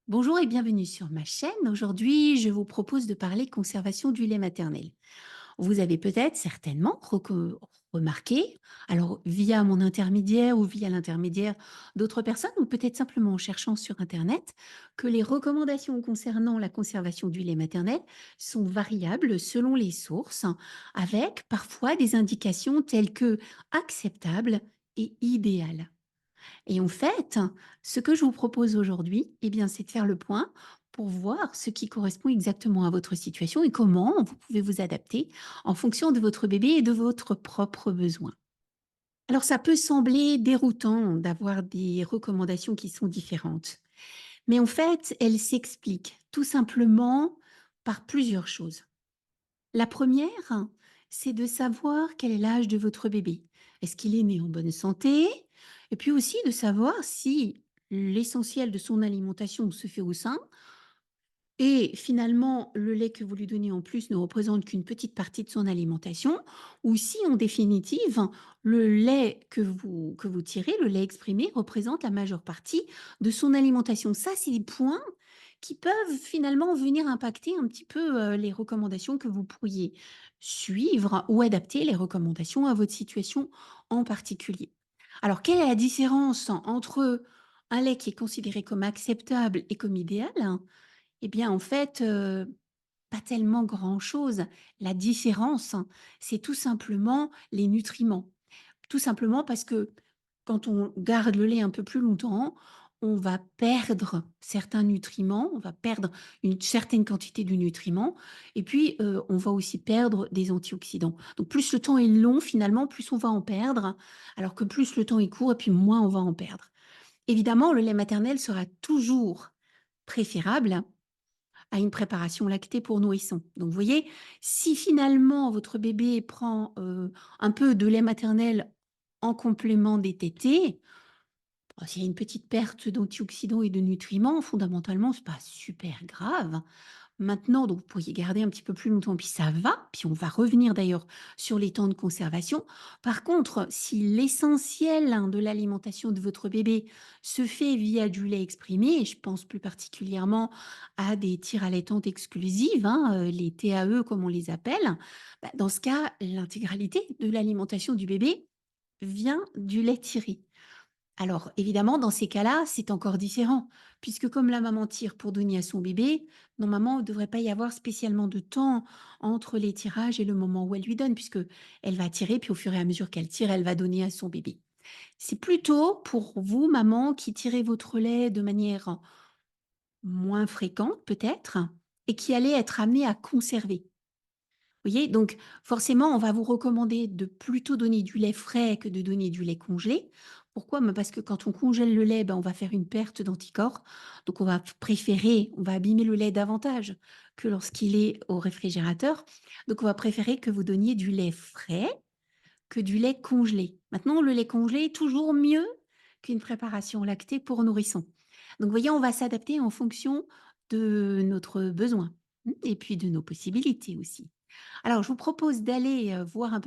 Bonjour et bienvenue sur ma chaîne. Aujourd'hui, je vous propose de parler conservation du lait maternel. Vous avez peut-être certainement remarqué, alors via mon intermédiaire ou via l'intermédiaire d'autres personnes, ou peut-être simplement en cherchant sur Internet, que les recommandations concernant la conservation du lait maternel sont variables selon les sources, avec parfois des indications telles que acceptable et idéal. Et en fait, ce que je vous propose aujourd'hui, eh bien, c'est de faire le point pour voir ce qui correspond exactement à votre situation et comment vous pouvez vous adapter en fonction de votre bébé et de votre propre besoin. Alors, ça peut sembler déroutant d'avoir des recommandations qui sont différentes, mais en fait, elles s'expliquent tout simplement par plusieurs choses. La première, c'est de savoir quel est l'âge de votre bébé. Est-ce qu'il est né en bonne santé? Et puis aussi de savoir si l'essentiel de son alimentation se fait au sein et finalement le lait que vous lui donnez en plus ne représente qu'une petite partie de son alimentation, ou si en définitive le lait que vous tirez, le lait exprimé, représente la majeure partie de son alimentation. Ça, c'est des points qui peuvent finalement venir impacter un petit peu, les recommandations que vous pourriez suivre ou adapter les recommandations à votre situation en particulier. Alors, quelle est la différence entre un lait qui est considéré comme acceptable et comme idéal? Eh bien, en fait, pas tellement grand-chose. La différence, c'est tout simplement les nutriments. Tout simplement parce que quand on garde le lait un peu plus longtemps, on va perdre certains nutriments, on va perdre une certaine quantité de nutriments et puis, on va aussi perdre des antioxydants. Donc plus le temps est long finalement, plus on va en perdre, alors que plus le temps est court et puis moins on va en perdre. Évidemment, le lait maternel sera toujours préférable à une préparation lactée pour nourrissons. Donc vous voyez, si finalement votre bébé prend, un peu de lait maternel en complément des tétés, bah, s'il y a une petite perte d'antioxydants et de nutriments, fondamentalement, c'est pas super grave. Maintenant, donc vous pourriez garder un petit peu plus longtemps, puis ça va, puis on va revenir d'ailleurs sur les temps de conservation. Par contre, si l'essentiel, hein, de l'alimentation de votre bébé se fait via du lait exprimé, et je pense plus particulièrement à des tires allaitantes exclusives, hein, les TAE comme on les appelle, bah, dans ce cas, l'intégralité de l'alimentation du bébé vient du lait tiré. Alors évidemment, dans ces cas-là, c'est encore différent, puisque comme la maman tire pour donner à son bébé, normalement, il ne devrait pas y avoir spécialement de temps entre les tirages et le moment où elle lui donne, puisque elle va tirer, puis au fur et à mesure qu'elle tire, elle va donner à son bébé. C'est plutôt pour vous, maman, qui tirez votre lait de manière moins fréquente, peut-être, et qui allez être amenée à conserver. Vous voyez? Donc forcément, on va vous recommander de plutôt donner du lait frais que de donner du lait congelé. Pourquoi? Bah, parce que quand on congèle le lait, ben, on va faire une perte d'anticorps. Donc on va abîmer le lait davantage que lorsqu'il est au réfrigérateur. Donc on va préférer que vous donniez du lait frais que du lait congelé. Maintenant, le lait congelé est toujours mieux qu'une préparation lactée pour nourrissons. Donc vous voyez, on va s'adapter en fonction de notre besoin, et puis de nos possibilités aussi. Alors, je vous propose d'aller, voir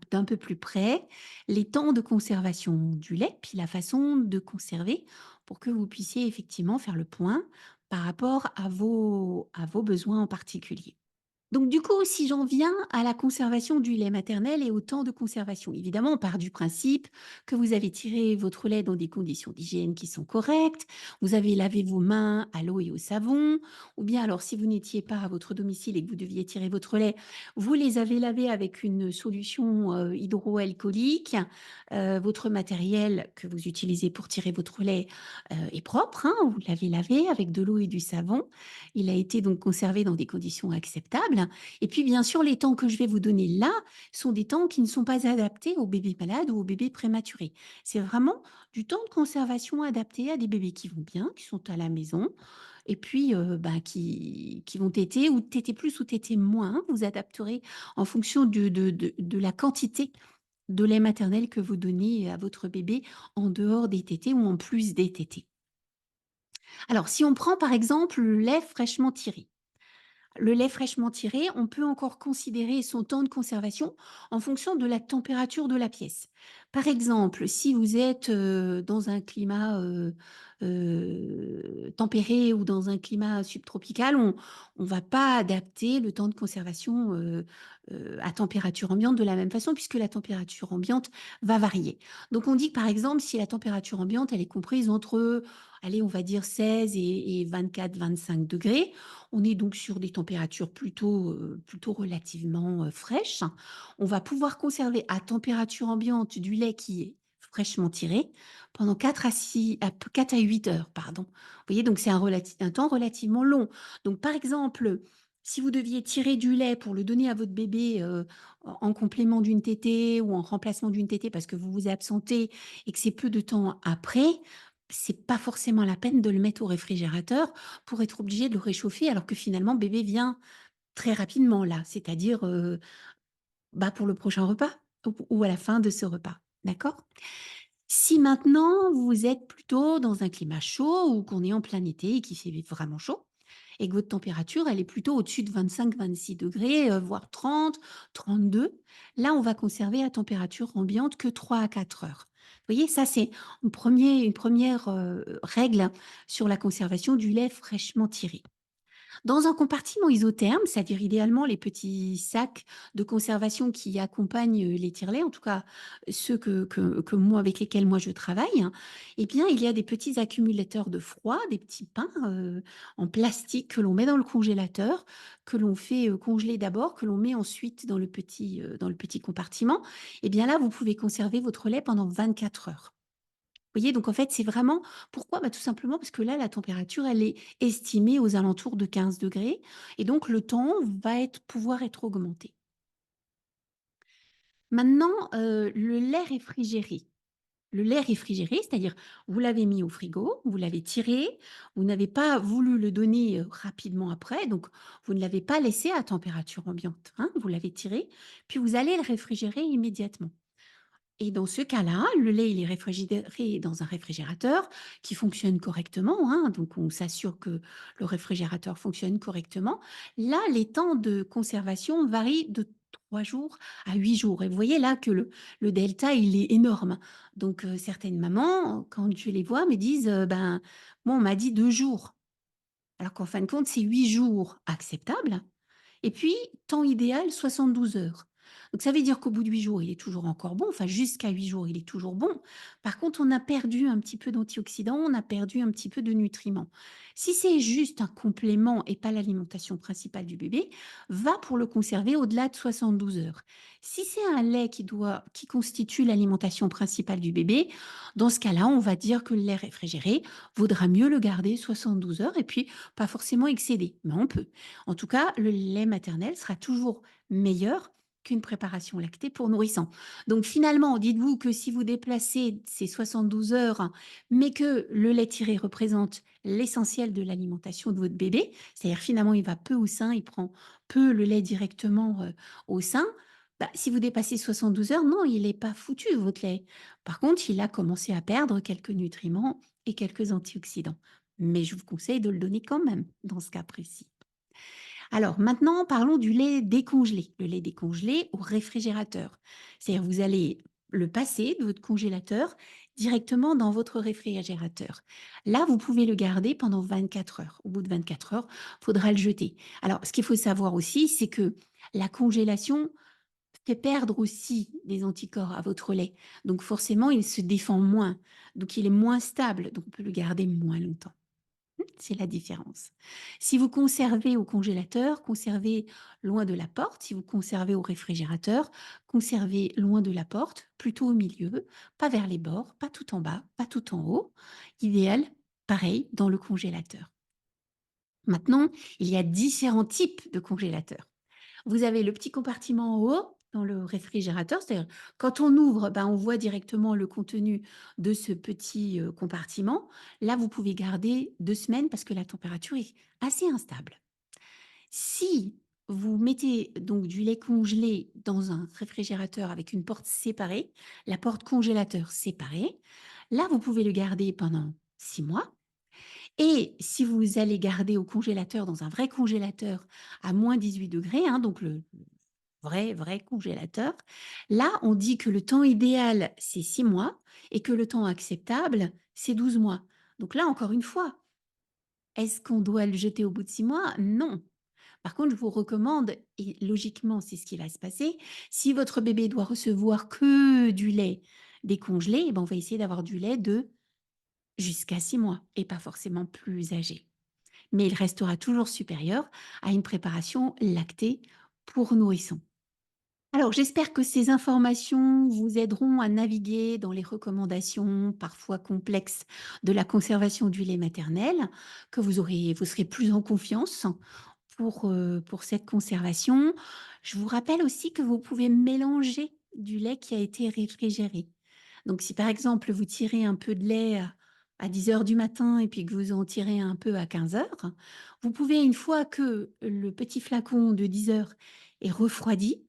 d'un peu plus près les temps de conservation du lait, puis la façon de conserver pour que vous puissiez effectivement faire le point par rapport à vos besoins en particulier. Donc du coup, si j'en viens à la conservation du lait maternel et au temps de conservation, évidemment, on part du principe que vous avez tiré votre lait dans des conditions d'hygiène qui sont correctes, vous avez lavé vos mains à l'eau et au savon, ou bien alors si vous n'étiez pas à votre domicile et que vous deviez tirer votre lait, vous les avez lavés avec une solution hydroalcoolique, votre matériel que vous utilisez pour tirer votre lait est propre, hein, vous l'avez lavé avec de l'eau et du savon, il a été donc conservé dans des conditions acceptables. Et puis, bien sûr, les temps que je vais vous donner là sont des temps qui ne sont pas adaptés aux bébés malades ou aux bébés prématurés. C'est vraiment du temps de conservation adapté à des bébés qui vont bien, qui sont à la maison, et puis bah, qui vont téter ou téter plus ou téter moins. Vous adapterez en fonction de la quantité de lait maternel que vous donnez à votre bébé en dehors des tétés ou en plus des tétés. Alors, si on prend par exemple le lait fraîchement tiré. Le lait fraîchement tiré, on peut encore considérer son temps de conservation en fonction de la température de la pièce. Par exemple, si vous êtes, dans un climat, tempéré ou dans un climat subtropical, on va pas adapter le temps de conservation, à température ambiante de la même façon puisque la température ambiante va varier. Donc on dit que, par exemple, si la température ambiante, elle est comprise entre, allez, on va dire 16 et 24-25 degrés, on est donc sur des températures plutôt relativement, fraîches. On va pouvoir conserver à température ambiante du lait qui est fraîchement tiré pendant 4 à 8 heures, pardon. Vous voyez, donc c'est un temps relativement long. Donc par exemple, si vous deviez tirer du lait pour le donner à votre bébé, en complément d'une tétée ou en remplacement d'une tétée parce que vous vous absentez et que c'est peu de temps après, c'est pas forcément la peine de le mettre au réfrigérateur pour être obligé de le réchauffer alors que finalement bébé vient très rapidement là, c'est-à-dire, bah, pour le prochain repas ou à la fin de ce repas, d'accord? Si maintenant vous êtes plutôt dans un climat chaud ou qu'on est en plein été et qu'il fait vraiment chaud et que votre température, elle est plutôt au-dessus de 25-26 degrés, voire 30-32, là, on va conserver à température ambiante que 3 à 4 heures. Vous voyez, ça, c'est une première règle sur la conservation du lait fraîchement tiré. Dans un compartiment isotherme, c'est-à-dire idéalement les petits sacs de conservation qui accompagnent, les tire-laits, en tout cas ceux que moi avec lesquels moi je travaille, hein, eh bien il y a des petits accumulateurs de froid, des petits pains, en plastique que l'on met dans le congélateur, que l'on fait, congeler d'abord, que l'on met ensuite dans le petit compartiment. Eh bien là, vous pouvez conserver votre lait pendant 24 heures. Vous voyez? Donc en fait, c'est vraiment pourquoi? Bah, tout simplement parce que là, la température, elle est estimée aux alentours de 15 degrés et donc le temps va pouvoir être augmenté. Maintenant, le lait réfrigéré. Le lait réfrigéré, c'est-à-dire vous l'avez mis au frigo, vous l'avez tiré, vous n'avez pas voulu le donner, rapidement après, donc vous ne l'avez pas laissé à température ambiante, hein, vous l'avez tiré, puis vous allez le réfrigérer immédiatement. Et dans ce cas-là, le lait, il est réfrigéré dans un réfrigérateur qui fonctionne correctement, hein, donc on s'assure que le réfrigérateur fonctionne correctement. Là, les temps de conservation varient de 3 jours à 8 jours et vous voyez là que le delta, il est énorme. Donc certaines mamans, quand je les vois, me disent, «Ben, moi, on m'a dit 2 jours», alors qu'en fin de compte, c'est 8 jours acceptables et puis, temps idéal, 72 heures. Donc ça veut dire qu'au bout de 8 jours, il est toujours encore bon, enfin jusqu'à 8 jours, il est toujours bon. Par contre, on a perdu un petit peu d'antioxydants, on a perdu un petit peu de nutriments. Si c'est juste un complément et pas l'alimentation principale du bébé, va pour le conserver au-delà de 72 heures. Si c'est un lait qui constitue l'alimentation principale du bébé, dans ce cas-là, on va dire que le lait réfrigéré vaudra mieux le garder 72 heures et puis pas forcément excéder, mais on peut. En tout cas, le lait maternel sera toujours meilleur qu'une préparation lactée pour nourrissons. Donc finalement, dites-vous que si vous déplacez ces 72 heures, hein, mais que le lait tiré représente l'essentiel de l'alimentation de votre bébé, c'est-à-dire finalement il va peu au sein, il prend peu le lait directement au sein, bah, si vous dépassez 72 heures, non, il n'est pas foutu votre lait. Par contre, il a commencé à perdre quelques nutriments et quelques antioxydants. Mais je vous conseille de le donner quand même dans ce cas précis. Alors maintenant, parlons du lait décongelé. Le lait décongelé au réfrigérateur. C'est-à-dire vous allez le passer de votre congélateur directement dans votre réfrigérateur. Là, vous pouvez le garder pendant 24 heures. Au bout de 24 heures, il faudra le jeter. Alors, ce qu'il faut savoir aussi, c'est que la congélation fait perdre aussi des anticorps à votre lait. Donc forcément, il se défend moins. Donc il est moins stable. Donc on peut le garder moins longtemps. C'est la différence. Si vous conservez au congélateur, conservez loin de la porte. Si vous conservez au réfrigérateur, conservez loin de la porte, plutôt au milieu, pas vers les bords, pas tout en bas, pas tout en haut. Idéal, pareil, dans le congélateur. Maintenant, il y a différents types de congélateurs. Vous avez le petit compartiment en haut dans le réfrigérateur, c'est-à-dire quand on ouvre, ben, on voit directement le contenu de ce petit compartiment. Là, vous pouvez garder 2 semaines parce que la température est assez instable. Si vous mettez donc du lait congelé dans un réfrigérateur avec une porte séparée, la porte congélateur séparée, là, vous pouvez le garder pendant 6 mois. Et si vous allez garder au congélateur, dans un vrai congélateur à -18 degrés, hein, donc vrai congélateur. Là, on dit que le temps idéal, c'est 6 mois et que le temps acceptable, c'est 12 mois. Donc là, encore une fois, est-ce qu'on doit le jeter au bout de 6 mois? Non. Par contre, je vous recommande, et logiquement, c'est ce qui va se passer, si votre bébé doit recevoir que du lait décongelé, eh ben, on va essayer d'avoir du lait de jusqu'à 6 mois et pas forcément plus âgé. Mais il restera toujours supérieur à une préparation lactée pour nourrissons. Alors, j'espère que ces informations vous aideront à naviguer dans les recommandations parfois complexes de la conservation du lait maternel, que vous serez plus en confiance pour cette conservation. Je vous rappelle aussi que vous pouvez mélanger du lait qui a été réfrigéré. Donc, si par exemple, vous tirez un peu de lait à 10 heures du matin et puis que vous en tirez un peu à 15 heures, vous pouvez, une fois que le petit flacon de 10 heures est refroidi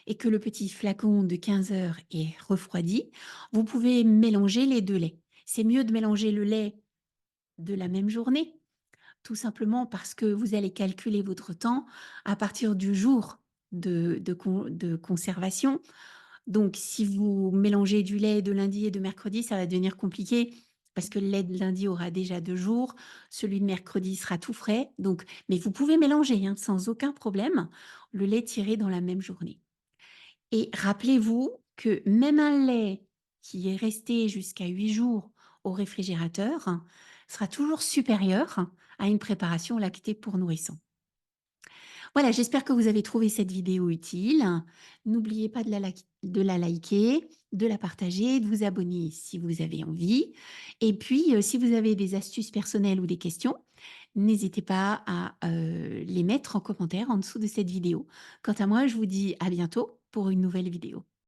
et que le petit flacon de 15 heures est refroidi, vous pouvez mélanger les deux laits. C'est mieux de mélanger le lait de la même journée, tout simplement parce que vous allez calculer votre temps à partir du jour de conservation. Donc, si vous mélangez du lait de lundi et de mercredi, ça va devenir compliqué parce que le lait de lundi aura déjà 2 jours, celui de mercredi sera tout frais. Donc, mais vous pouvez mélanger, hein, sans aucun problème, le lait tiré dans la même journée. Et rappelez-vous que même un lait qui est resté jusqu'à 8 jours au réfrigérateur sera toujours supérieur à une préparation lactée pour nourrissons. Voilà, j'espère que vous avez trouvé cette vidéo utile. N'oubliez pas de la liker, de la partager, de vous abonner si vous avez envie. Et puis, si vous avez des astuces personnelles ou des questions, n'hésitez pas à les mettre en commentaire en dessous de cette vidéo. Quant à moi, je vous dis à bientôt pour une nouvelle vidéo.